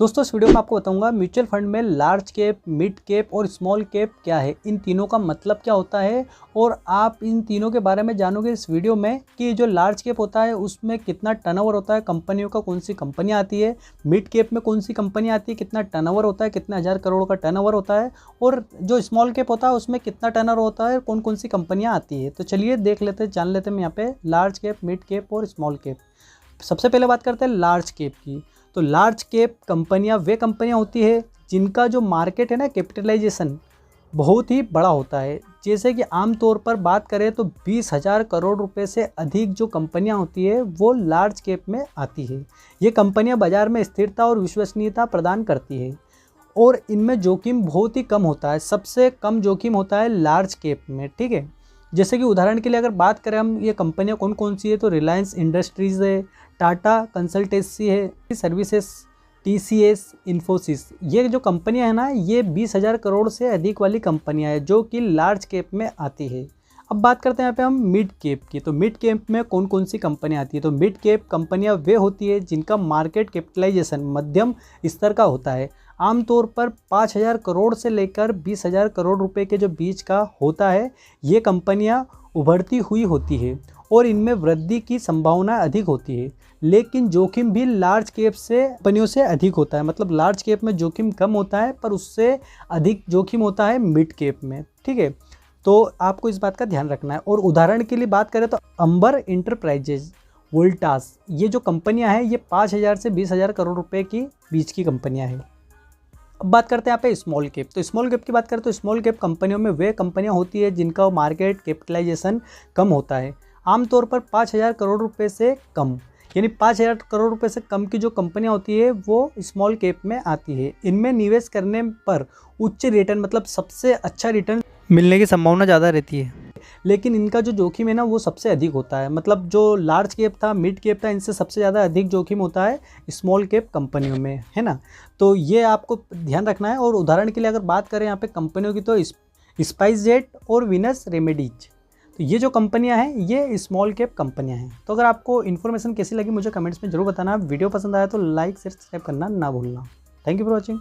दोस्तों इस वीडियो में आपको बताऊंगा म्यूचुअल फंड में लार्ज कैप, मिड कैप और स्मॉल कैप क्या है, इन तीनों का मतलब क्या होता है और आप इन तीनों के बारे में जानोगे इस वीडियो में कि जो लार्ज कैप होता है उसमें कितना टर्नओवर होता है, कंपनियों का कौन सी कंपनी आती है, मिड कैप में कौन सी कंपनी आती है, कितना टर्नओवर होता है, कितने हज़ार करोड़ का टर्नओवर होता है और जो स्मॉल कैप होता है उसमें कितना टर्नओवर होता है, कौन कौन सी कंपनियाँ आती है। तो चलिए देख लेते हैं, जान लेते हैं यहाँ पे लार्ज कैप, मिड कैप और स्मॉल कैप। सबसे पहले बात करते हैं लार्ज कैप की। तो लार्ज कैप कंपनियां वे कंपनियां होती है जिनका जो मार्केट है ना, कैपिटलाइजेशन बहुत ही बड़ा होता है। जैसे कि आमतौर पर बात करें तो 20,000 करोड़ रुपए से अधिक जो कंपनियां होती है वो लार्ज कैप में आती है। ये कंपनियां बाजार में स्थिरता और विश्वसनीयता प्रदान करती है और इनमें जोखिम बहुत ही कम होता है। सबसे कम जोखिम होता है लार्ज कैप में, ठीक है। जैसे कि उदाहरण के लिए अगर बात करें हम, ये कंपनियां कौन कौन सी है, तो रिलायंस इंडस्ट्रीज़ है, टाटा कंसल्टेंसी है सर्विसेज, टीसीएस, इन्फोसिस। ये जो कंपनियां हैं ना, ये 20,000 करोड़ से अधिक वाली कंपनियां हैं जो कि लार्ज कैप में आती है। अब बात करते हैं यहाँ पे हम मिड कैप की। तो मिड कैप में कौन कौन सी कंपनियां आती है, तो मिड कैप कंपनियां वे होती है जिनका मार्केट कैपिटलाइजेशन मध्यम स्तर का होता है। आमतौर पर 5,000 करोड़ से लेकर 20,000 करोड़ रुपए के जो बीच का होता है। ये कंपनियां उभरती हुई होती है और इनमें वृद्धि की संभावना अधिक होती है, लेकिन जोखिम भी लार्ज कैप से कंपनियों से अधिक होता है। मतलब लार्ज कैप में जोखिम कम होता है पर उससे अधिक जोखिम होता है मिड कैप में, ठीक है। तो आपको इस बात का ध्यान रखना है। और उदाहरण के लिए बात करें तो अंबर इंटरप्राइजेज, वोल्टास, ये जो कंपनियां हैं ये 5,000 से 20,000 करोड़ रुपए की बीच की कंपनियां हैं। अब बात करते हैं यहाँ पे स्मॉल कैप। तो स्मॉल कैप की बात करें तो स्मॉल कैप कंपनियों में वे कंपनियां होती है जिनका मार्केट कैपिटलाइजेशन कम होता है। आमतौर पर 5,000 करोड़ रुपए से कम, यानी 5,000 करोड़ रुपए से कम की जो कंपनियां होती है वो स्मॉल कैप में आती है। इनमें निवेश करने पर उच्च रिटर्न, मतलब सबसे अच्छा रिटर्न मिलने की संभावना ज़्यादा रहती है, लेकिन इनका जो जोखिम है ना वो सबसे अधिक होता है। मतलब जो लार्ज कैप था, मिड कैप था, इनसे सबसे ज़्यादा अधिक जोखिम होता है स्मॉल कैप कंपनियों में, है ना। तो ये आपको ध्यान रखना है। और उदाहरण के लिए अगर बात करें यहाँ पे कंपनियों की, तो स्पाइसजेट और वीनस रेमेडीज, तो ये जो कंपनियां हैं ये स्मॉल कैप कंपनियां हैं। तो अगर आपको इन्फॉर्मेशन कैसी लगी मुझे कमेंट्स में जरूर बताना। वीडियो पसंद आया तो लाइक शेयर सब्सक्राइब करना ना भूलना। Thank you for watching.